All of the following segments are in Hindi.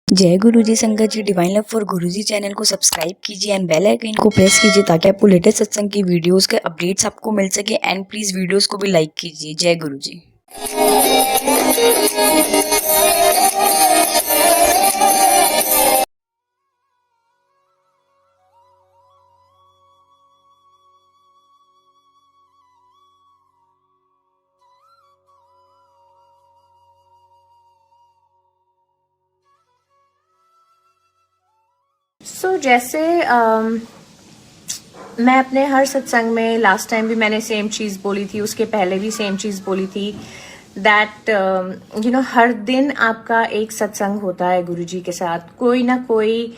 जय गुरुजी संगत जी। Divine love for Guruji channel को सब्सक्राइब कीजिए एंड बेल आइकन को प्रेस कीजिए ताकि आपको लेटेस्ट सत्संग की वीडियोस के अपडेट्स आपको मिल सके। एंड प्लीज वीडियोस को भी लाइक कीजिए। जय गुरुजी। जैसे मैं अपने हर सत्संग में लास्ट टाइम भी मैंने सेम चीज़ बोली थी, उसके पहले भी सेम चीज़ बोली थी दैट हर दिन आपका एक सत्संग होता है गुरुजी के साथ। कोई ना कोई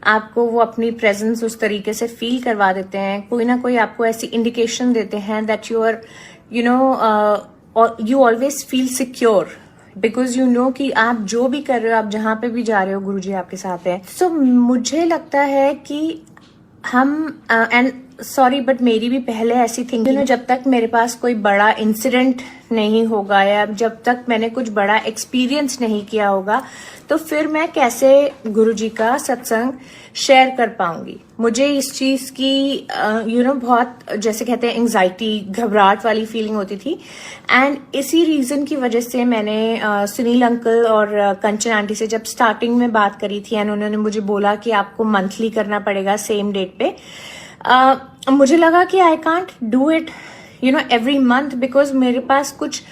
आपको वो अपनी प्रेजेंस उस तरीके से फील करवा देते हैं, कोई ना कोई आपको ऐसी इंडिकेशन देते हैं that you are you always feel secure because you know कि आप जो भी कर रहे हो, आप जहां पे भी जा रहे हो, गुरुजी आपके साथ है। सो मुझे लगता है कि हम एंड सॉरी बट मेरी भी पहले ऐसी थिंकिंग, जब तक मेरे पास कोई बड़ा इंसिडेंट नहीं होगा या जब तक मैंने कुछ बड़ा एक्सपीरियंस नहीं किया होगा तो फिर मैं कैसे गुरुजी का सत्संग शेयर कर पाऊंगी। मुझे इस चीज की बहुत जैसे कहते हैं एंजाइटी, घबराहट वाली फीलिंग होती थी। एंड इसी रीजन की वजह से मैंने सुनील अंकल और कंचन आंटी से जब स्टार्टिंग में बात करी थी एंड उन्होंने मुझे बोला कि आपको मंथली करना पड़ेगा सेम डेट पे, मुझे लगा कि I can't do it every month because मेरे पास कुछ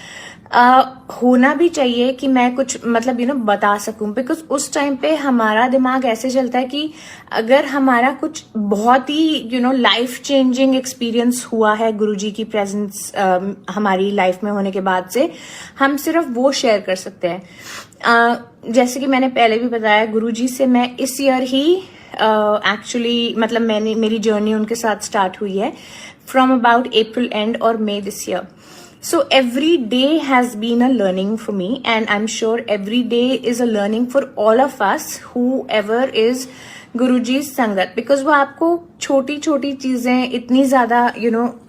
होना भी चाहिए कि मैं कुछ बता सकूं। बिकॉज उस टाइम पे हमारा दिमाग ऐसे चलता है कि अगर हमारा कुछ बहुत ही लाइफ चेंजिंग एक्सपीरियंस हुआ है गुरुजी की प्रेजेंस हमारी लाइफ में होने के बाद से, हम सिर्फ वो शेयर कर सकते हैं। जैसे कि मैंने पहले भी बताया, गुरुजी से मैं इस ईयर ही एक्चुअली मेरी जर्नी उनके साथ स्टार्ट हुई है फ्रॉम अबाउट अप्रैल एंड और May this year. So every day has been a learning for me and I'm sure every day is a learning for all of us whoever is गुरुजी संगत, बिकॉज वो आपको छोटी छोटी चीजें इतनी ज्यादा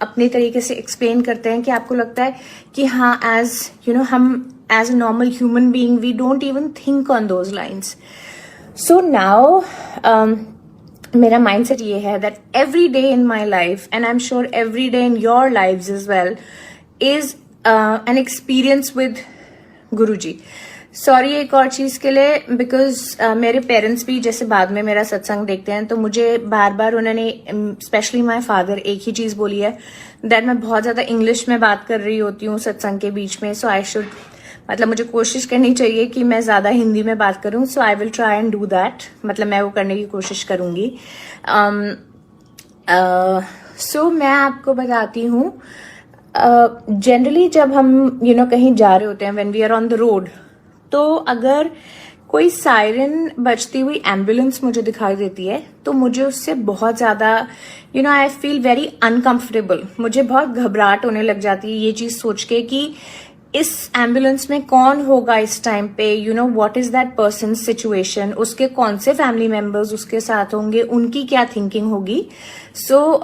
अपने तरीके से एक्सप्लेन करते हैं कि आपको लगता है कि हाँ हम as a normal human being we don't even think on those lines. So now मेरा माइंडसेट ये है that every day in my life and I am sure every day in your lives as well is an experience with Guruji. Sorry एक और चीज के लिए, बिकॉज मेरे पेरेंट्स भी जैसे बाद में मेरा सत्संग देखते हैं तो मुझे बार बार उन्होंने, स्पेशली माय फादर, एक ही चीज बोली है दैट मैं बहुत ज्यादा इंग्लिश में बात कर रही होती हूँ सत्संग के बीच में। सो आई शुड मुझे कोशिश करनी चाहिए कि मैं ज्यादा हिंदी में बात करूं। So I will try and do that, मैं वो करने की कोशिश करूंगी। सो मैं आपको बताती हूँ, जनरली जब हम कहीं जा रहे होते हैं, when we are on the road, तो अगर कोई सायरन बजती हुई एम्बुलेंस मुझे दिखाई देती है तो मुझे उससे बहुत ज्यादा आई फील वेरी अनकंफर्टेबल। मुझे बहुत घबराहट होने लग जाती है ये चीज सोच के कि इस एम्बुलेंस में कौन होगा इस टाइम पे, what is that person situation, उसके कौन से फैमिली मेंबर्स उसके साथ होंगे, उनकी क्या थिंकिंग होगी। सो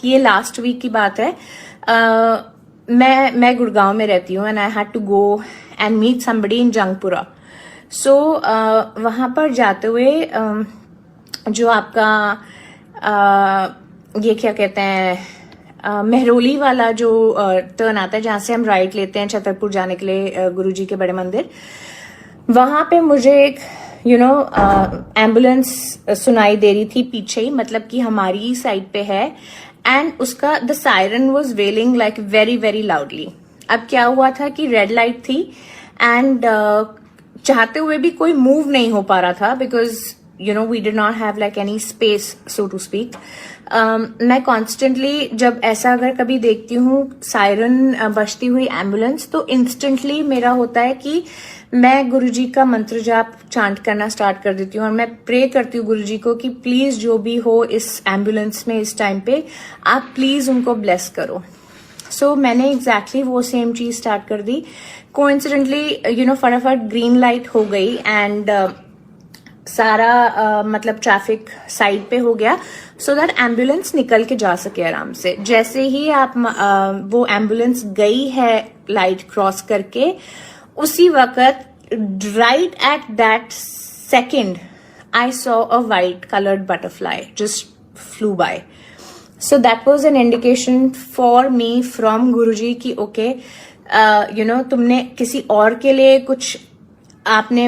ये लास्ट वीक की बात है। मैं गुड़गांव में रहती हूँ and I had to go and meet somebody in Jangpura. So वहां पर जाते हुए जो आपका ये क्या कहते हैं, मेहरोली वाला जो टर्न आता है जहां से हम राइट लेते हैं छतरपुर जाने के लिए गुरुजी के बड़े मंदिर, वहां पे मुझे एक एम्बुलेंस सुनाई दे रही थी पीछे ही, कि हमारी साइड पे है। एंड उसका the siren was wailing like very very loudly. अब क्या हुआ था कि रेड लाइट थी एंड चाहते हुए भी कोई मूव नहीं हो पा रहा था because we did not have like any space so to speak. मैं कॉन्स्टेंटली जब ऐसा अगर कभी देखती हूँ सायरन बजती हुई एम्बुलेंस तो इंस्टेंटली मेरा होता है कि मैं गुरुजी का मंत्र जाप चांट करना स्टार्ट कर देती हूँ और मैं प्रे करती हूँ गुरुजी को कि प्लीज जो भी हो इस एम्बुलेंस में इस टाइम पे, आप प्लीज उनको ब्लेस करो। सो मैंने एग्जैक्टली वो सेम चीज स्टार्ट कर दी। कोइंसिडेंटली फटाफट ग्रीन लाइट हो गई एंड सारा ट्रैफिक साइड पे हो गया सो दैट एम्बुलेंस निकल के जा सके आराम से। जैसे ही आप वो एम्बुलेंस गई है लाइट क्रॉस करके, उसी वक्त right at that second, I saw a white colored butterfly just flew by. So that was an indication for me from Guruji कि okay, तुमने किसी और के लिए कुछ आपने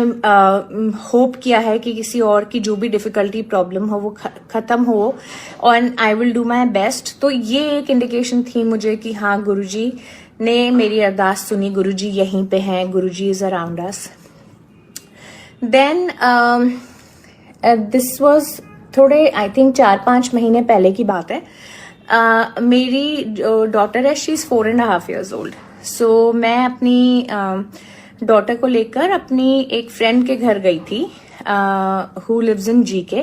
होप किया है कि किसी और की जो भी डिफिकल्टी प्रॉब्लम हो वो खत्म हो, और I will do my best. तो ये एक इंडिकेशन थी मुझे कि हाँ, गुरुजी ने मेरी अरदास सुनी, गुरुजी यहीं पे हैं, Guruji is around us. Then this was थोड़े आई थिंक 4-5 महीने पहले की बात है. मेरी डॉटर है, शी इज 4.5 years old. सो मैं अपनी डॉटर को लेकर अपनी एक फ्रेंड के घर गई थी who lives in GK.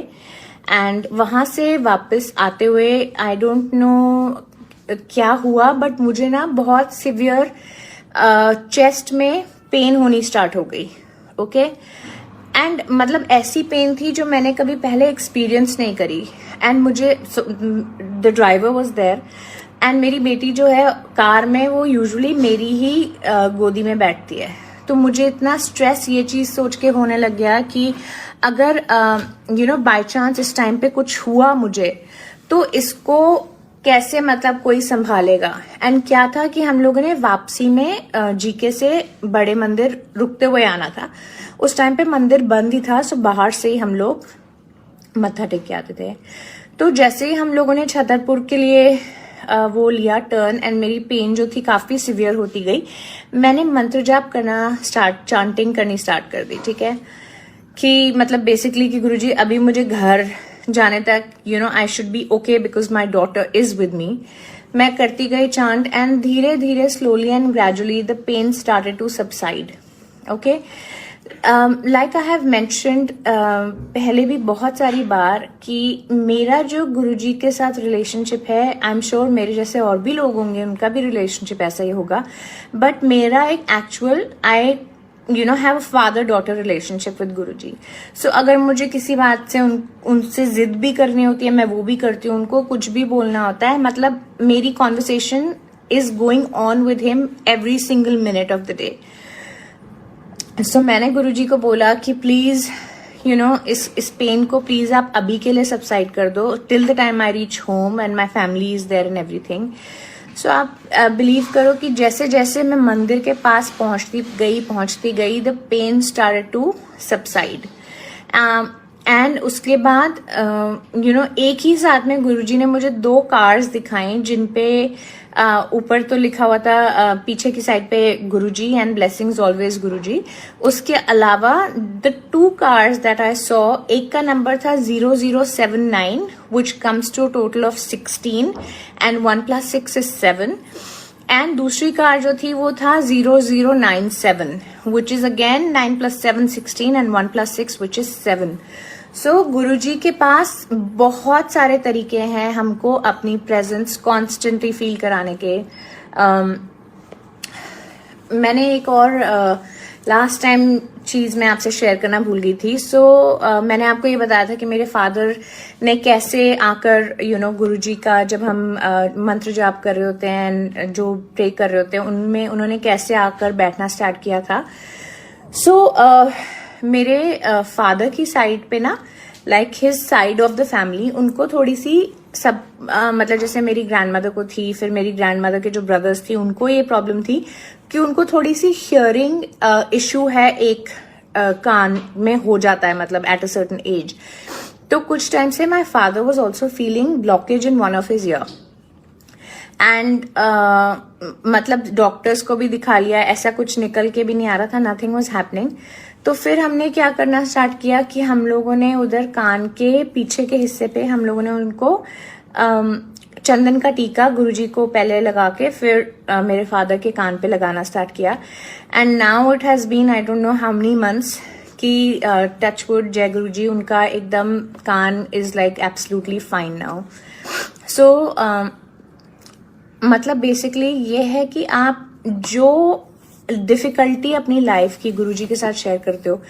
And वहां से वापस आते हुए आई डोंट नो क्या हुआ, बट मुझे ना बहुत सिवियर चेस्ट में पेन होनी स्टार्ट हो गई. ओके एंड मतलब ऐसी पेन थी जो मैंने कभी पहले एक्सपीरियंस नहीं करी. एंड मुझे the driver was there, and मेरी बेटी जो है कार में, वो यूजुअली मेरी ही गोदी में बैठती है. तो मुझे इतना स्ट्रेस ये चीज सोच के होने लग गया कि अगर बाय चांस इस टाइम पे कुछ हुआ मुझे, तो इसको कैसे मतलब कोई संभालेगा. एंड क्या था कि हम लोगों ने वापसी में जीके से बड़े मंदिर रुकते हुए आना था. उस टाइम पे मंदिर बंद ही था, सो बाहर से ही हम लोग मत्था टेक के आते थे. तो जैसे ही हम लोगों ने छतरपुर के लिए वो लिया टर्न, एंड मेरी पेन जो थी काफी सिवियर होती गई, मैंने मंत्र जाप करना चांटिंग करनी स्टार्ट कर दी. ठीक है, कि मतलब बेसिकली कि गुरुजी अभी मुझे घर जाने तक I should be okay because my daughter is with me. मैं करती गई चांट, एंड धीरे धीरे slowly and gradually the pain started to subside. Okay, like I have mentioned पहले भी बहुत सारी बार कि मेरा जो गुरुजी के साथ रिलेशनशिप है, आई एम श्योर मेरे जैसे और भी लोग होंगे उनका भी रिलेशनशिप ऐसा ही होगा, बट मेरा एक actual I have a father daughter relationship with Guruji. So अगर मुझे किसी बात से उनसे जिद भी करनी होती है, मैं वो भी करती हूँ. उनको कुछ भी बोलना होता है, मतलब मेरी conversation is going on with him every single minute of the day. So मैंने गुरुजी को बोला कि प्लीज इस पेन को प्लीज आप अभी के लिए सबसाइड कर दो, till the time I reach home and my family is there and everything. So आप बिलीव करो कि जैसे जैसे मैं मंदिर के पास पहुंचती गई the pain started to subside. And उसके बाद एक ही साथ में गुरुजी ने मुझे 2 कार्ड्स दिखाई, जिनपे ऊपर तो लिखा हुआ था पीछे की साइड पे Guruji and blessings always Guruji. उसके अलावा the 2 cards that I saw, एक का नंबर था 0079 which comes to total of 16 and 1 + 6 is 7. And दूसरी कार्ड जो थी वो था 0097 which is again 9 + 7 16 and 1 + 6 which is 7. So Guruji के पास बहुत सारे तरीके हैं हमको अपनी प्रेजेंस कॉन्स्टेंटली फील कराने के. मैंने एक और लास्ट टाइम चीज मैं आपसे शेयर करना भूल गई थी. मैंने आपको ये बताया था कि मेरे फादर ने कैसे आकर गुरुजी का, जब हम मंत्र जाप कर रहे होते हैं, जो प्रे कर रहे होते हैं, उनमें उन्होंने कैसे आकर बैठना स्टार्ट किया था. मेरे फादर की साइड पे ना, like his side of the family, उनको थोड़ी सी मतलब जैसे मेरी ग्रैंडमदर को थी, फिर मेरी ग्रैंडमदर के जो ब्रदर्स थी उनको ये प्रॉब्लम थी कि उनको थोड़ी सी हियरिंग इशू है, एक कान में हो जाता है, मतलब एट अ सर्टेन एज. तो कुछ टाइम से my father was also feeling blockage in one of his year. And मतलब डॉक्टर्स को भी दिखा लिया, ऐसा कुछ निकल के भी नहीं आ रहा था, नथिंग वॉज हैपनिंग. तो फिर हमने क्या करना स्टार्ट किया कि हम लोगों ने उधर कान के पीछे के हिस्से पे हम लोगों ने उनको चंदन का टीका गुरुजी को पहले लगा के फिर मेरे फादर के कान पे लगाना स्टार्ट किया. And now it has been I don't know how many months कि टचवुड जय गुरुजी, उनका एकदम कान is like absolutely fine now. So मतलब बेसिकली ये है कि आप जो डिफिकल्टी अपनी लाइफ की गुरुजी के साथ शेयर करते हो,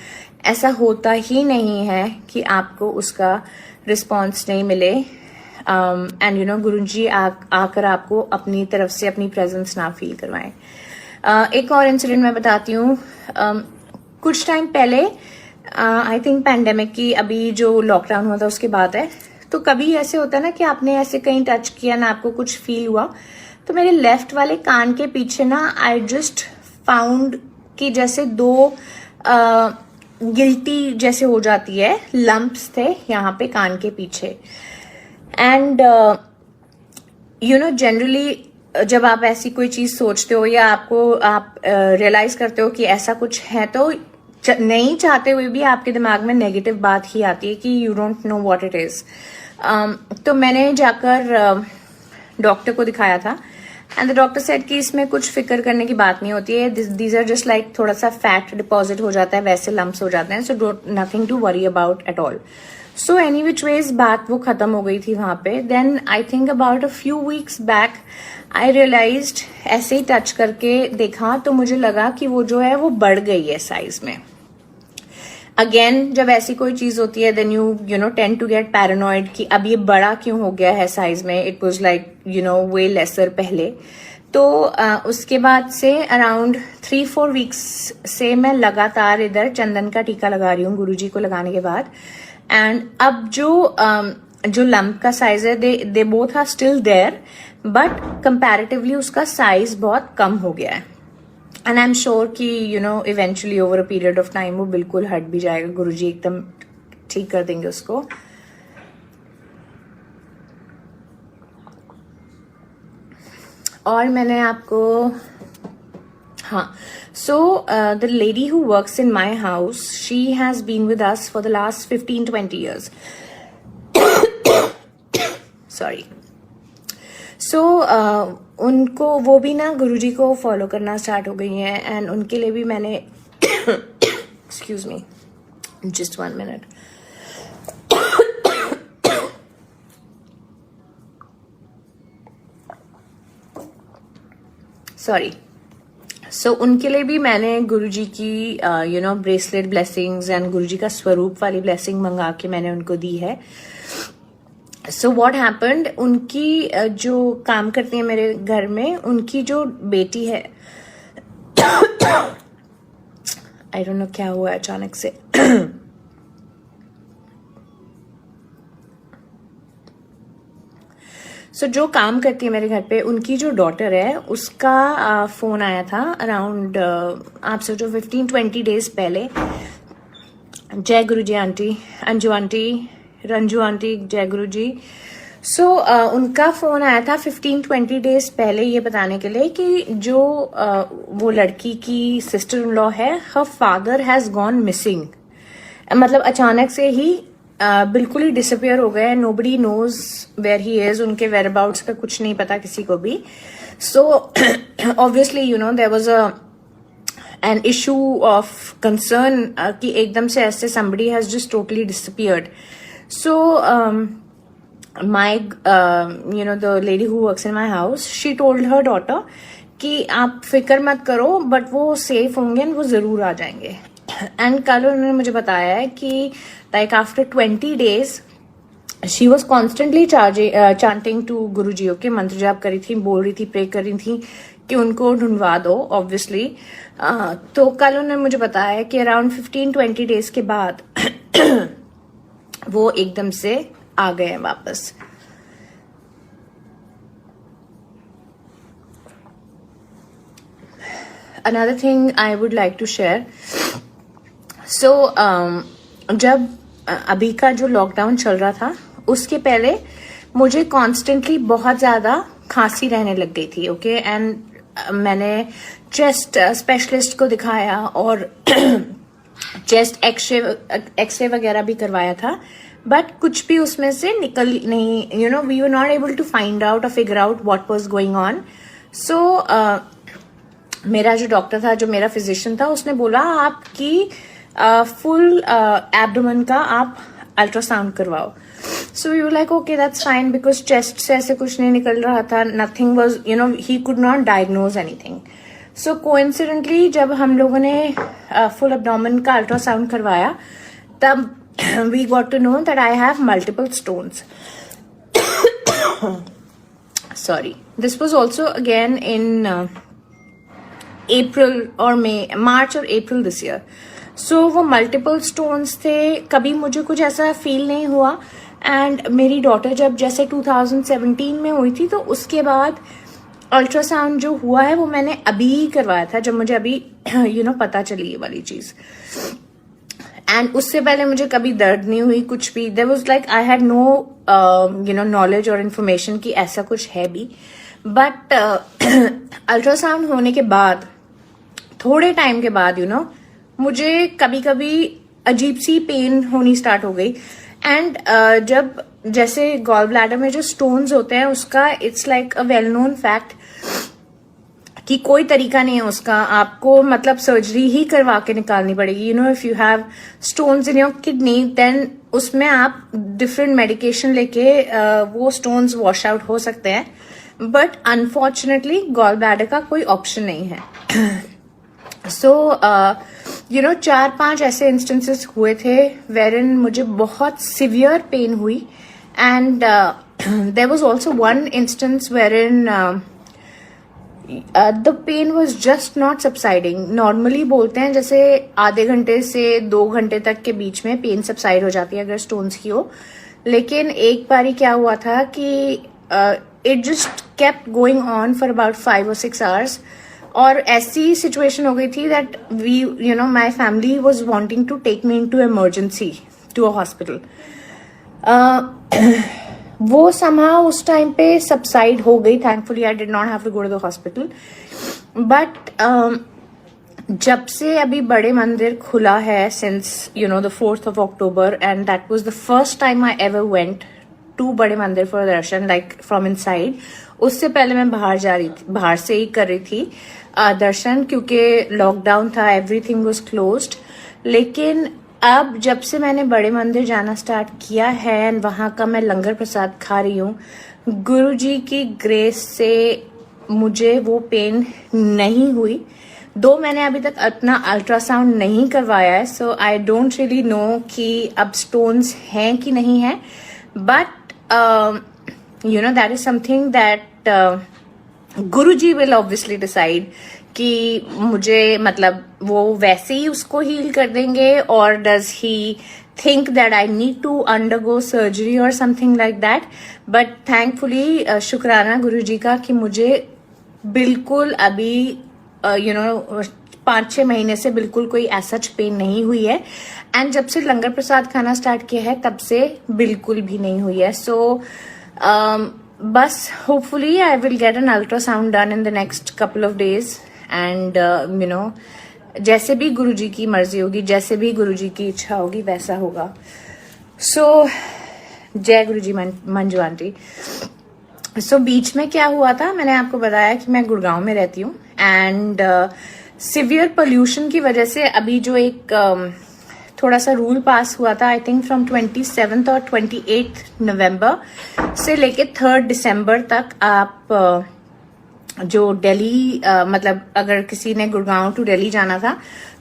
ऐसा होता ही नहीं है कि आपको उसका रिस्पॉन्स नहीं मिले. एंड गुरुजी आकर आपको अपनी तरफ से अपनी प्रेजेंस ना फील करवाएं. एक और इंसिडेंट मैं बताती हूँ. कुछ टाइम पहले आई थिंक पैंडेमिक की अभी जो लॉकडाउन हुआ था उसके बाद है। तो कभी ऐसे होता है ना कि आपने ऐसे कहीं टच किया ना, आपको कुछ फील हुआ, तो मेरे लेफ्ट वाले कान के पीछे ना आई जस्ट फाउंड कि जैसे दो गिल्टी जैसे हो जाती है, लंप्स थे यहाँ पे कान के पीछे। एंड यू नो जनरली जब आप ऐसी कोई चीज सोचते हो या आप रियलाइज करते हो कि ऐसा कुछ है, तो नहीं चाहते हुए भी आपके दिमाग में नेगेटिव बात ही आती है कि you don't know what it is. तो मैंने जाकर डॉक्टर को दिखाया था एंड द डॉक्टर सेड कि इसमें कुछ फिक्र करने की बात नहीं होती है, दीज आर जस्ट लाइक थोड़ा सा फैट डिपॉजिट हो जाता है, वैसे लम्प्स हो जाते हैं, so don't nothing to worry about at all. So any which ways बात वो खत्म हो गई थी वहां पे। Then I think about a few weeks back I realised, ऐसे ही टच करके देखा तो मुझे लगा कि वो जो है वो बढ़ गई है साइज में। अगेन जब ऐसी कोई चीज होती है then you know tend to get paranoid कि अब ये बड़ा क्यों हो गया है साइज में, it was like you know way lesser पहले। तो उसके बाद से अराउंड 3-4 वीक्स से मैं लगातार इधर चंदन का टीका लगा रही हूँ गुरुजी को लगाने के बाद। एंड अब जो लंप का साइज है they both are still there, but comparatively उसका साइज बहुत कम हो गया है। एंड आई एम श्योर कि you know eventually over a period of time वो बिल्कुल हट भी जाएगा, गुरुजी एकदम ठीक कर देंगे उसको। और मैंने आपको हाँ, so the lady who works in my house, she has been with us for the last 15-20 years. Sorry. So उनको वो भी ना गुरुजी को फॉलो करना स्टार्ट हो गई हैं एंड उनके लिए भी मैंने excuse me just 1 minute। Sorry. So उनके लिए भी मैंने गुरुजी की you know bracelet blessings and Guruji का स्वरूप वाली ब्लेसिंग मंगा के मैंने उनको दी है। सो व्हाट हैपेंड, उनकी जो काम करती है मेरे घर में, उनकी जो बेटी है आई डोंट नो क्या हुआ अचानक से सो जो काम करती है मेरे घर पे, उनकी जो डॉटर है उसका फोन आया था अराउंड आप सोचो 15-20 डेज पहले। जय Guru ji aunty, Anju aunty, Ranju aunty, जय गुरु जी। सो उनका फोन आया था 15-20 डेज पहले ये बताने के लिए कि जो वो लड़की की सिस्टर इन लॉ है, her father has gone missing. मतलब अचानक से ही बिल्कुल ही डिसअपियर हो गए, nobody knows where he is, उनके वेयर अबाउट्स का कुछ नहीं पता किसी को भी। So obviously you know there was an issue of concern कि एकदम से ऐसे somebody has just totally disappeared. So my you know the lady who works in my house, she told her daughter कि आप फिक्र मत करो, बट वो सेफ होंगे एंड वो जरूर आ जाएंगे। एंड कल उन्होंने मुझे बताया है कि like after 20 days she was constantly chanting to Guruji. Okay, मंत्र जाप करी थी, बोल रही थी, प्रे कर रही थी कि उनको ढूंढवा दो ऑब्वियसली। तो कल उन्होंने मुझे बताया कि अराउंड 15-20 डेज के बाद वो एकदम से आ गए हैं वापस। Another thing I would like to share. So जब अभी का जो लॉकडाउन चल रहा था उसके पहले मुझे कॉन्स्टेंटली बहुत ज्यादा खांसी रहने लग गई थी। ओके, एंड मैंने चेस्ट स्पेशलिस्ट को दिखाया और चेस्ट एक्सरे वगैरह भी करवाया था, बट कुछ भी उसमें से निकल नहीं, you know we were not able to find out और figure out what was going on. So मेरा जो डॉक्टर था, जो मेरा फिजिशियन था, उसने बोला आपकी फुल एब्डोमेन का आप अल्ट्रासाउंड करवाओ। So we were like okay that's fine, because chest से ऐसे कुछ नहीं निकल रहा था, nothing was, you know he could not diagnose anything. So coincidentally जब हम लोगों ने फुल एब्डोमेन का अल्ट्रासाउंड करवाया तब we got to know that I have multiple stones. Sorry. This was also again in April or March or April this year. सो वो मल्टीपल स्टोन्स थे, कभी मुझे कुछ ऐसा फील नहीं हुआ। एंड मेरी डॉटर जब जैसे 2017 में हुई थी, तो उसके बाद अल्ट्रासाउंड जो हुआ है वो मैंने अभी करवाया था, जब मुझे अभी पता चली ये वाली चीज़। एंड उससे पहले मुझे कभी दर्द नहीं हुई कुछ भी। There was like I had no knowledge और इन्फॉर्मेशन कि ऐसा कुछ है भी। बट अल्ट्रासाउंड होने के बाद थोड़े टाइम के बाद मुझे कभी कभी अजीब सी पेन होनी स्टार्ट हो गई। एंड जब जैसे गॉल ब्लैडर में जो स्टोन्स होते हैं उसका it's like a well known fact कि कोई तरीका नहीं है उसका, आपको मतलब सर्जरी ही करवा के निकालनी पड़ेगी। If you have stones in your kidney then उसमें आप डिफरेंट मेडिकेशन लेके वो स्टोन्स वॉश आउट हो सकते हैं, बट अनफॉर्चुनेटली गॉल ब्लैडर का कोई ऑप्शन नहीं है। सो 4-5 ऐसे इंस्टेंसेस हुए थे वेरिन मुझे बहुत सिवियर पेन हुई। And there was also one instance wherein the pain was just not subsiding. Normally बोलते हैं जैसे आधे घंटे से 2 घंटे तक के बीच में पेन सबसाइड हो जाती है अगर स्टोन्स की हो, लेकिन एक बारी क्या हुआ था कि it just kept going on for about 5 or 6 hours। और ऐसी सिचुएशन हो गई थी that we my family was wanting to take me in to emergency to a hospital. वो somehow उस टाइम पे सबसाइड हो गई। Thankfully I did not have to go to the hospital. But जब से अभी बड़े मंदिर खुला है since the 4th of October, and that was the first time I ever went to बड़े मंदिर for darshan like from inside. उससे पहले मैं बाहर से ही कर रही थी दर्शन, क्योंकि लॉकडाउन था, एवरीथिंग वाज क्लोज्ड। लेकिन अब जब से मैंने बड़े मंदिर जाना स्टार्ट किया है एंड वहाँ का मैं लंगर प्रसाद खा रही हूँ, गुरुजी की ग्रेस से मुझे वो पेन नहीं हुई। दो मैंने अभी तक अपना अल्ट्रासाउंड नहीं करवाया है, सो आई डोंट रियली नो कि अब स्टोन्स हैं कि नहीं है। But that is something that Guruji will obviously decide कि मुझे मतलब वो वैसे ही उसको हील कर देंगे, और does he think that I need to undergo surgery और something like that. But thankfully शुक्राना गुरुजी का कि मुझे बिल्कुल अभी 5-6 महीने से बिल्कुल कोई ऐसा पेन नहीं हुई है। एंड जब से लंगर प्रसाद खाना स्टार्ट किया है तब से बिल्कुल भी नहीं हुई है। सो बस hopefully I will get an ultrasound done in the next couple of days. And जैसे भी गुरुजी की मर्जी होगी, जैसे भी गुरुजी की इच्छा होगी वैसा होगा। सो जय गुरुजी मंजू आंटी। सो बीच में क्या हुआ था, मैंने आपको बताया कि मैं गुड़गांव में रहती हूँ एंड सिवियर पोल्यूशन की वजह से अभी जो एक थोड़ा सा रूल पास हुआ था, आई थिंक फ्रॉम 27 और 28 नवंबर से लेके 3 दिसंबर तक आप जो दिल्ली मतलब अगर किसी ने गुड़गांव टू दिल्ली जाना था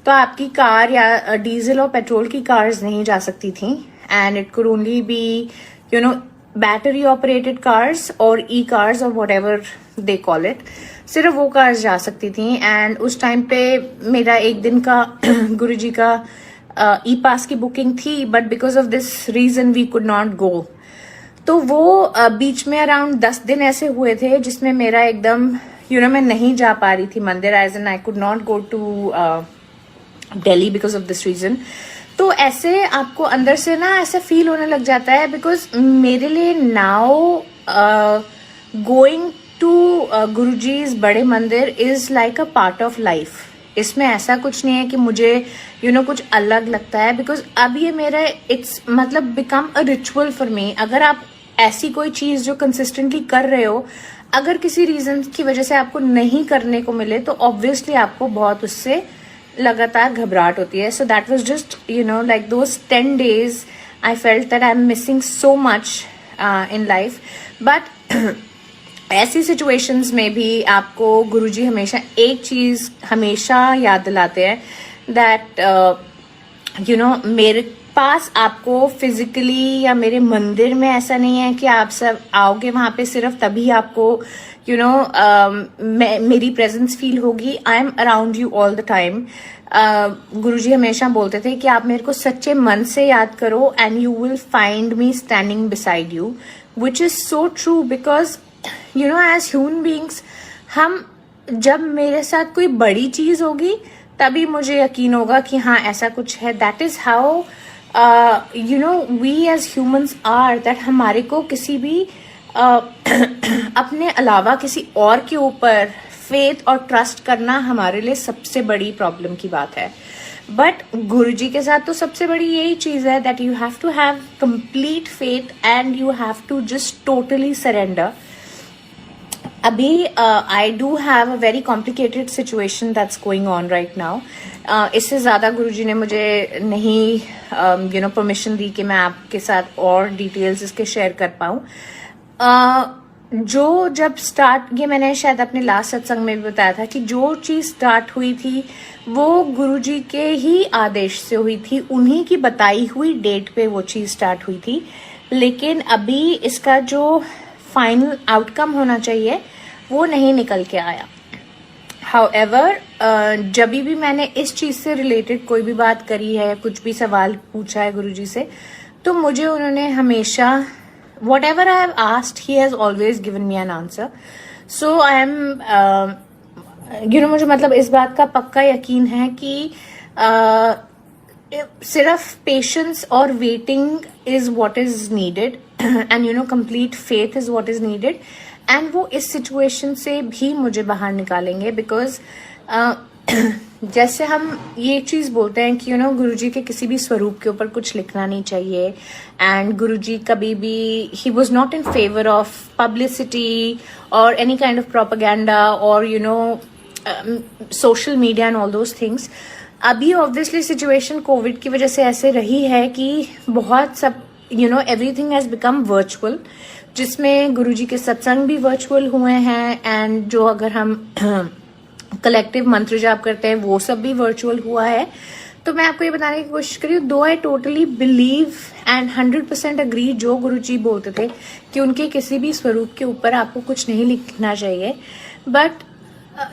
तो आपकी कार या डीजल और पेट्रोल की कार्स नहीं जा सकती थी। And it could only be battery operated cars और ई कार्स और व्हाटएवर दे कॉल इट, सिर्फ वो कार्स जा सकती थी। एंड उस टाइम पे मेरा एक दिन का गुरुजी का ई पास की बुकिंग थी, but because of this reason we could not go. तो वो बीच में अराउंड 10 दिन ऐसे हुए थे जिसमें मेरा एकदम मैं नहीं जा पा रही थी मंदिर, as an I could not go to Delhi because of this reason. तो ऐसे आपको अंदर से ना ऐसा फील होने लग जाता है, बिकॉज मेरे लिए नाउ गोइंग टू गुरुजी's बड़े मंदिर is like a part of life. इसमें ऐसा कुछ नहीं है कि मुझे कुछ अलग लगता है, बिकॉज अब ये मेरा इट्स मतलब become a ritual for me. अगर आप ऐसी कोई चीज जो कंसिस्टेंटली कर रहे हो, अगर किसी रीजन की वजह से आपको नहीं करने को मिले तो ऑब्वियसली आपको बहुत उससे लगातार घबराहट होती है। So that was just like those 10 days I felt that I am missing so much in life. But ऐसी सिचुएशंस में भी आपको गुरुजी हमेशा एक चीज हमेशा याद दिलाते हैं दैट मेरे पास आपको फिजिकली या मेरे मंदिर में ऐसा नहीं है कि आप सब आओगे वहां पे सिर्फ तभी आपको मेरी प्रेजेंस फील होगी। I am around you all the time. Guruji हमेशा बोलते थे कि आप मेरे को सच्चे मन से याद करो and you will find me standing beside you, which is so true because you know as human beings हम, जब मेरे साथ कोई बड़ी चीज होगी तभी मुझे यकीन होगा कि हाँ ऐसा कुछ है. That is how you know we as humans are, that हमारे को किसी भी अपने अलावा किसी और के ऊपर फेथ और ट्रस्ट करना हमारे लिए सबसे बड़ी प्रॉब्लम की बात है. बट गुरुजी के साथ तो सबसे बड़ी यही चीज है that you have to have complete faith and you have to just totally surrender. अभी I do have a very complicated situation that's going on right now. इससे ज़्यादा गुरुजी ने मुझे नहीं यू नो परमिशन दी कि मैं आपके साथ और डिटेल्स इसके शेयर कर पाऊँ. जो जब स्टार्ट, ये मैंने शायद अपने लास्ट सत्संग में भी बताया था कि जो चीज़ स्टार्ट हुई थी वो गुरुजी के ही आदेश से हुई थी, उन्हीं की बताई हुई डेट पे वो चीज़ स्टार्ट हुई थी. लेकिन अभी इसका जो फाइनल आउटकम होना चाहिए वो नहीं निकल के आया. हाउएवर जब भी मैंने इस चीज़ से रिलेटेड कोई भी बात करी है, कुछ भी सवाल पूछा है गुरुजी से, तो मुझे उन्होंने हमेशा whatever I have asked, he has always given me an answer. So I am, you know, मुझे मतलब इस बात का पक्का यकीन है कि सिर्फ पेशेंस और waiting is what is needed and you know complete faith is what is needed. And वो इस सिचुएशन से भी मुझे बाहर निकालेंगे बिकॉज जैसे हम ये चीज बोलते हैं कि यू नो गुरुजी के किसी भी स्वरूप के ऊपर कुछ लिखना नहीं चाहिए, एंड गुरुजी कभी भी he was not in favour of publicity और एनी काइंड ऑफ प्रोपेगेंडा और you know social media and all those things. अभी ऑब्वियसली सिचुएशन कोविड की वजह से ऐसे रही है कि बहुत सब you know everything has become virtual, जिसमें गुरुजी के सत्संग भी वर्चुअल हुए हैं एंड जो अगर हम कलेक्टिव मंत्र जाप करते हैं वो सब भी वर्चुअल हुआ है. तो मैं आपको ये बताने की कोशिश करी हूँ, दो I totally believe and 100% agree जो गुरुजी बोलते थे कि उनके किसी भी स्वरूप के ऊपर आपको कुछ नहीं लिखना चाहिए. But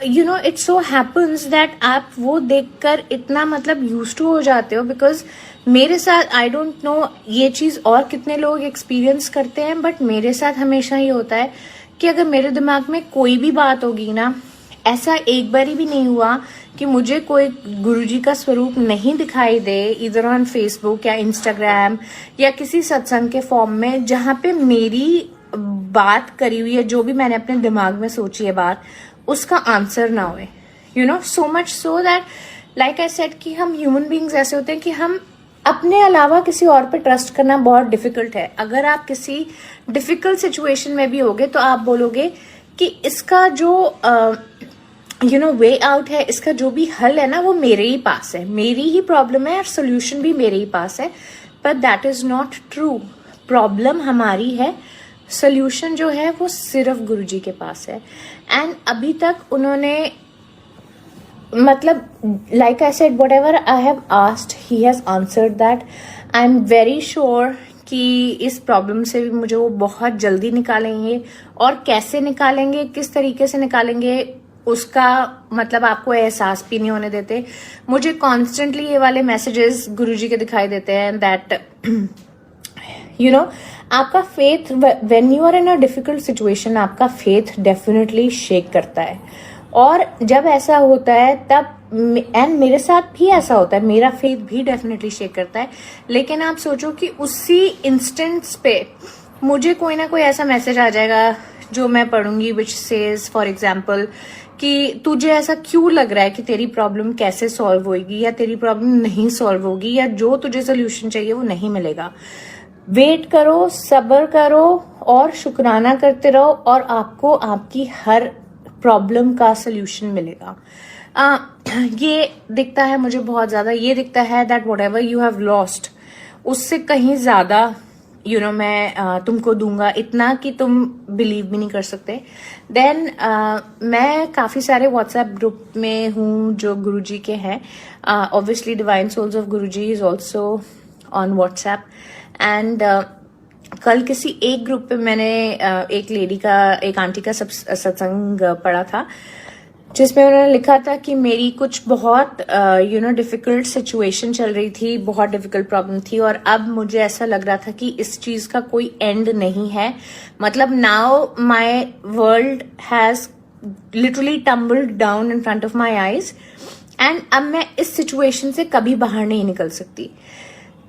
you know it so happens that आप वो देखकर इतना मतलब यूज टू हो जाते हो. बिकॉज मेरे साथ आई डोंट नो ये चीज और कितने लोग एक्सपीरियंस करते हैं, बट मेरे साथ हमेशा ये होता है कि अगर मेरे दिमाग में कोई भी बात होगी ना, ऐसा एक बारी भी नहीं हुआ कि मुझे कोई गुरुजी का स्वरूप नहीं दिखाई दे इधर ऑन फेसबुक या इंस्टाग्राम या किसी सत्संग के फॉर्म में जहां पे मेरी बात करी हुई है, जो भी मैंने अपने दिमाग में सोची है बात, उसका आंसर ना हो. You know so much so that like I said कि हम ह्यूमन बींग्स ऐसे होते हैं कि हम अपने अलावा किसी और पे ट्रस्ट करना बहुत डिफिकल्ट है. अगर आप किसी डिफिकल्ट सिचुएशन में भी होगे तो आप बोलोगे कि इसका जो यू नो वे आउट है, इसका जो भी हल है ना वो मेरे ही पास है, मेरी ही प्रॉब्लम है और सोल्यूशन भी मेरे ही पास है. But that is not true. Problem हमारी है, सोल्यूशन जो है वो सिर्फ गुरुजी के पास है. एंड अभी तक उन्होंने मतलब like I said what ever I have asked he has answered that. I am very sure कि इस प्रॉब्लम से भी मुझे वो बहुत जल्दी निकालेंगे, और कैसे निकालेंगे, किस तरीके से निकालेंगे, उसका मतलब आपको एहसास भी नहीं होने देते. मुझे कॉन्स्टेंटली ये वाले मैसेजेस गुरुजी के दिखाई देते हैं दैट यू नो आपका faith when you are in a difficult situation, आपका फेथ डेफिनेटली शेक करता है. और जब ऐसा होता है तब, एंड मेरे साथ भी ऐसा होता है, मेरा फेथ भी डेफिनेटली शेक करता है. लेकिन आप सोचो कि उसी इंस्टेंस पे मुझे कोई ना कोई ऐसा मैसेज आ जाएगा जो मैं पढ़ूंगी विच सेज फॉर एग्जाम्पल कि तुझे ऐसा क्यों लग रहा है कि तेरी प्रॉब्लम कैसे सॉल्व होगी, या तेरी प्रॉब्लम नहीं सॉल्व होगी, या जो तुझे सोल्यूशन चाहिए वो नहीं मिलेगा. वेट करो, सब्र करो और शुक्राना करते रहो और आपको आपकी हर प्रॉब्लम का सोल्यूशन मिलेगा. ये दिखता है मुझे बहुत ज्यादा, ये दिखता है that what ever you have lost उससे कहीं ज्यादा यू नो मैं तुमको दूंगा, इतना कि तुम बिलीव भी नहीं कर सकते. देन मैं काफ़ी सारे व्हाट्सएप ग्रुप में हूँ जो गुरुजी के हैं. Obviously divine souls of Guruji is also on WhatsApp. And कल किसी एक ग्रुप पे मैंने एक लेडी का, एक आंटी का सत्संग पढ़ा था. जिसमें उन्होंने लिखा था कि मेरी कुछ बहुत डिफिकल्ट सिचुएशन चल रही थी, बहुत डिफिकल्ट प्रॉब्लम थी, और अब मुझे ऐसा लग रहा था कि इस चीज का कोई एंड नहीं है. मतलब now my world has literally tumbled down in front of my eyes, and अब मैं इस सिचुएशन से कभी बाहर नहीं निकल सकती.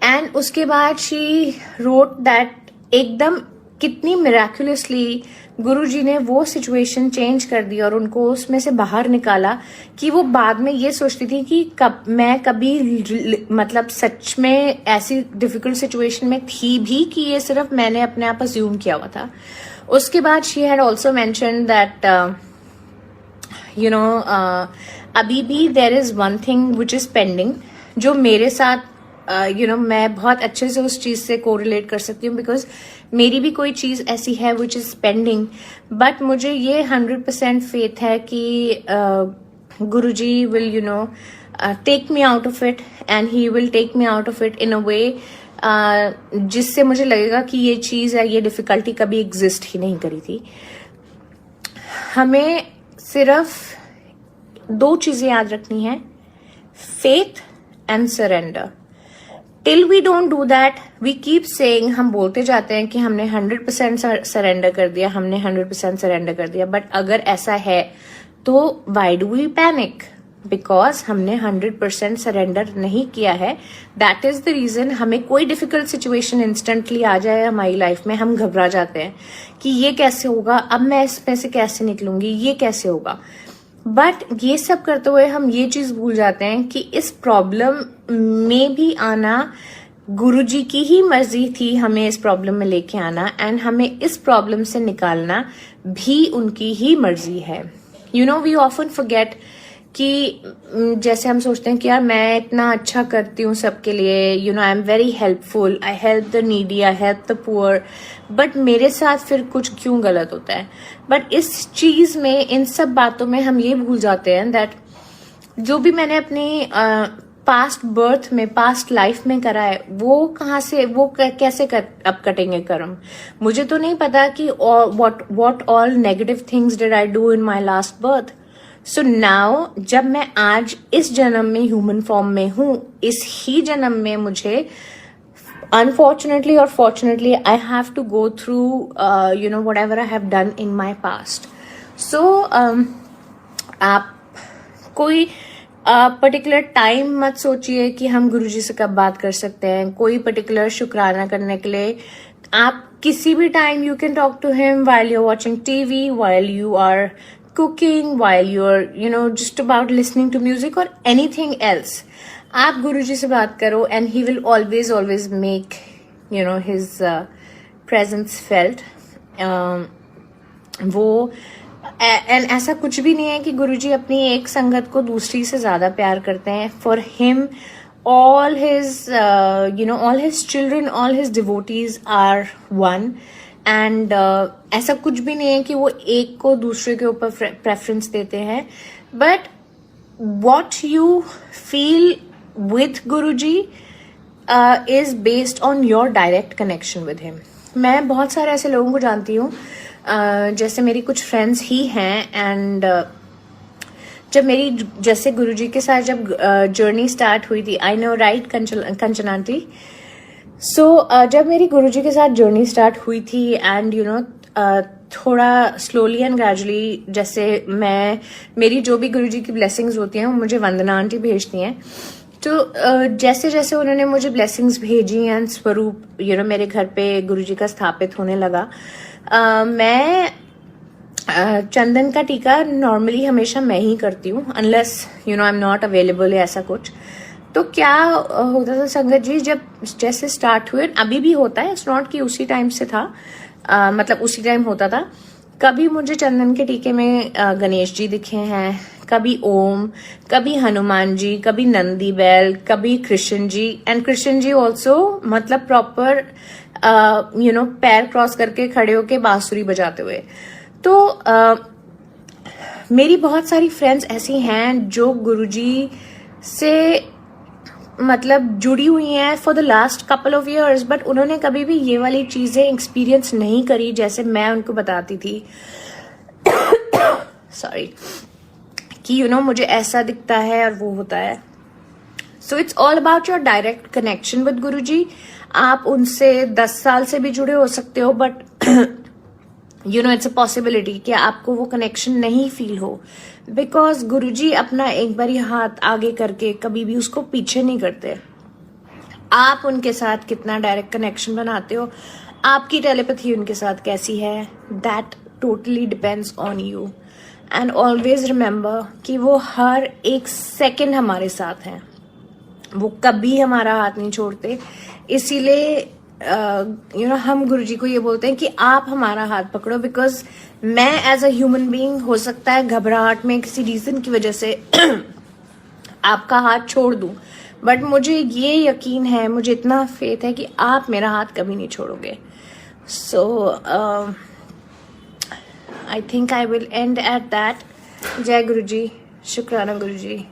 एंड उसके बाद शी रोट दैट एकदम कितनी मिराक्युलसली गुरुजी ने वो सिचुएशन चेंज कर दी और उनको उसमें से बाहर निकाला कि वो बाद में ये सोचती थी कि मैं कभी मतलब सच में ऐसी डिफिकल्ट सिचुएशन में थी भी कि ये सिर्फ मैंने अपने आप अज्यूम किया हुआ था. उसके बाद she had also mention that अभी भी there is one thing which is pending, जो मेरे साथ मैं बहुत अच्छे से उस चीज से कोरिलेट कर सकती हूँ, बिकॉज मेरी भी कोई चीज ऐसी है विच इज पेंडिंग. बट मुझे ये 100% फेथ है कि Guruji will take me out of it, and he will take me out of it in a way जिससे मुझे लगेगा कि ये चीज है, ये डिफिकल्टी कभी एग्जिस्ट ही नहीं करी थी. हमें सिर्फ 2 चीजें याद रखनी है, faith and surrender. Till we don't do that, we keep saying, हम बोलते जाते हैं कि हमने 100% सरेंडर कर दिया, हमने 100% सरेंडर कर दिया. बट अगर ऐसा है तो why do we panic? Because हमने 100% सरेंडर नहीं किया है. दैट इज द रीजन हमें कोई डिफिकल्ट सिचुएशन इंस्टेंटली आ जाए हमारी लाइफ में, हम घबरा जाते हैं कि ये कैसे होगा, अब मैं इसमें से कैसे निकलूंगी, ये कैसे होगा. बट ये सब करते हुए हम ये चीज भूल जाते हैं कि इस प्रॉब्लम में भी आना गुरुजी की ही मर्जी थी, हमें इस प्रॉब्लम में लेके आना, एंड हमें इस प्रॉब्लम से निकालना भी उनकी ही मर्जी है. वी ऑफन फॉरगेट कि जैसे हम सोचते हैं कि यार मैं इतना अच्छा करती हूँ सबके लिए, I am very helpful, I help the needy, I help the poor, but मेरे साथ फिर कुछ क्यों गलत होता है. बट इस चीज में, इन सब बातों में हम ये भूल जाते हैं दैट जो भी मैंने अपनी पास्ट बर्थ में, पास्ट लाइफ में करा है, वो कहाँ से, कैसे अब कटेंगे कर्म. मुझे तो नहीं पता कि what all negative things did I do in my last birth. So now जब मैं आज इस जन्म में ह्यूमन फॉर्म में हूं, इस ही जन्म में मुझे अनफॉर्चुनेटली और fortunately I have to go through whatever I have done in my past. So आप कोई पर्टिकुलर टाइम मत सोचिए कि हम गुरुजी से कब बात कर सकते हैं, कोई पर्टिकुलर शुक्राना करने के लिए. आप किसी भी time you can talk to him while you're watching TV, while you are cooking, while you're just about listening to music or anything else. आप गुरुजी से बात करो and he will always make his presence felt. वो एंड ऐसा कुछ भी नहीं है कि गुरुजी अपनी एक संगत को दूसरी से ज्यादा प्यार करते हैं. For him all his children, all his devotees are one. And ऐसा कुछ भी नहीं है कि वो एक को दूसरे के ऊपर प्रेफरेंस देते हैं. But what you feel with Guruji is based on your direct connection with him. मैं बहुत सारे ऐसे लोगों को जानती हूँ, जैसे मेरी कुछ फ्रेंड्स ही हैं, एंड जब मेरी जैसे गुरुजी के साथ जब जर्नी स्टार्ट हुई थी, I know right Kanchan aunty. So जब मेरी गुरुजी के साथ जर्नी स्टार्ट हुई थी, एंड थोड़ा स्लोली एंड ग्रेजुअली, जैसे मेरी जो भी गुरुजी की ब्लेसिंग्स होती हैं वो मुझे वंदना आंटी भेजती हैं. तो जैसे जैसे उन्होंने मुझे ब्लेसिंग्स भेजी एंड स्वरूप मेरे घर पे गुरुजी का स्थापित होने लगा, मैं चंदन का टीका नॉर्मली हमेशा मैं ही करती हूँ, unless I am not available या ऐसा कुछ. तो क्या होता था संगत जी, जब जैसे स्टार्ट हुए, अभी भी होता है, इट्स नॉट कि उसी टाइम से था, मतलब उसी टाइम होता था. कभी मुझे चंदन के टीके में गणेश जी दिखे हैं, कभी ओम, कभी हनुमान जी, कभी नंदी बैल, कभी कृष्ण जी, एंड कृष्ण जी ऑल्सो मतलब प्रॉपर पैर क्रॉस करके खड़े होके बांसुरी बजाते हुए. तो मेरी बहुत सारी फ्रेंड्स ऐसी हैं जो गुरुजी से मतलब जुड़ी हुई हैं for the last couple of years, but उन्होंने कभी भी ये वाली चीजें एक्सपीरियंस नहीं करी जैसे मैं उनको बताती थी. सॉरी, कि मुझे ऐसा दिखता है और वो होता है। So it's all about your direct connection with Guruji. आप उनसे 10 साल से भी जुड़े हो सकते हो, बट इट्स अ पॉसिबिलिटी कि आपको वो कनेक्शन नहीं फील हो, बिकॉज गुरुजी अपना एक बारी हाथ आगे करके कभी भी उसको पीछे नहीं करते। आप उनके साथ कितना डायरेक्ट कनेक्शन बनाते हो, आपकी टेलीपैथी उनके साथ कैसी है, that totally depends on you. And always remember कि वो हर एक सेकंड हमारे साथ हैं, वो कभी हमारा हाथ नहीं छोड़ते। इसीलिए हम गुरुजी को ये बोलते हैं कि आप हमारा हाथ पकड़ो, बिकॉज मैं एज अ ह्यूमन बीइंग हो सकता है घबराहट में किसी रीजन की वजह से आपका हाथ छोड़ दूं, बट मुझे ये यकीन है, मुझे इतना फेथ है कि आप मेरा हाथ कभी नहीं छोड़ोगे। So I think I will end at that. जय गुरुजी, शुक्राना गुरुजी।